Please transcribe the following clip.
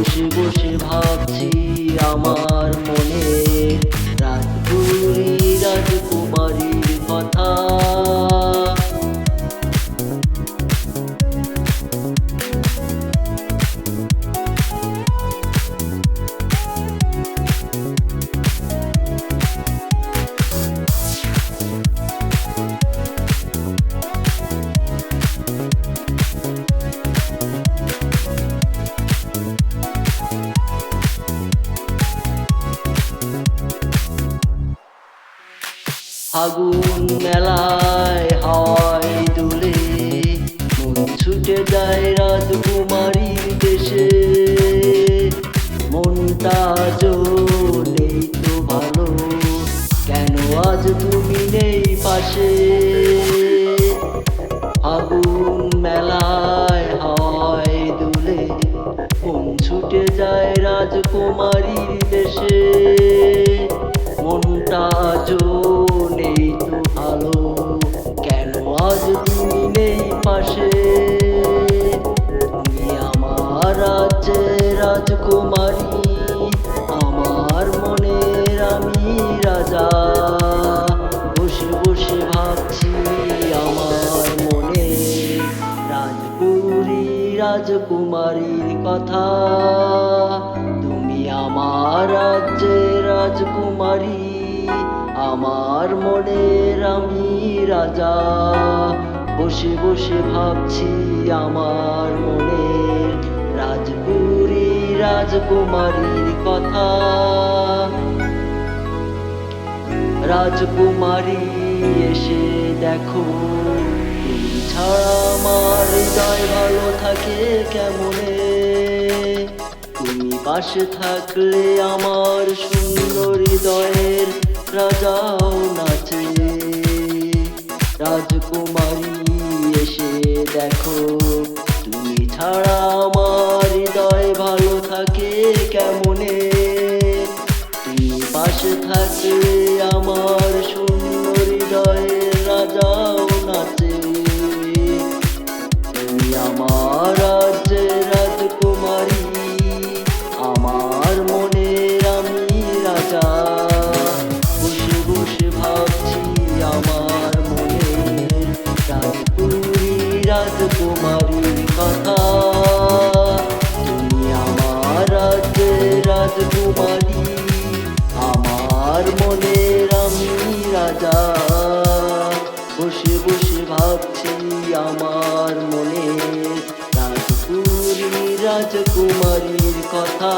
বসে বসে ভাবছি আমার মনে রাজপুরী রাজকুমারীর কথা। ফাগুন মেলায় হাওয়ায় দুলে মন ছুটে যায় রাজকুমারীর দেশে। মনটা আজও নেই তো ভালো, কেন আজ তুমি নেই পাশে। ফাগুন মেলায় হাওয়ায় দুলে মন ছুটে যায় রাজকুমারীর দেশে। মনটা আজও নেই তো ভালো, কেন আজ তুমি নেই পাশে। তুমি আমার রাজ্যের রাজকুমারী, আমার মনের আমি রাজা। বসে বসে ভাবছি আমার মনে রাজপুরী রাজকুমারীর কথা। তুমি আমার রাজ্যের রাজকুমারী, আমার মনের আমি রাজা। বসে বসে ভাবছি আমার মনের রাজপুরী রাজকুমারীর কথা। রাজকুমারী এসে দেখো, তুমি ছাড়া আমার হৃদয় ভালো থাকে কেমনে। তুমি পাশে থাকলে আমার শূন্য হৃদয়ের রাজাও নাচে। রাজকুমারী এসে দেখো, তুমি ছাড়া আমার হৃদয় ভালো থাকে কেমনে। তুমি পাশে থাকলে আমার শূন্য হৃদয়ের রাজাও নাচে। তুমি আমার রাজ্যের রাজকুমারী, আমার মনের আমি রাজা। বসে বসে ভাবছি আমার মনের রাজপুরী রাজকুমারীর কথা। তুমি আমার রাজ্যের রাজকুমারী, আমার মনের আমি রাজা। বসে বসে ভাবছি আমার মনের রাজপুরী রাজকুমারীর কথা।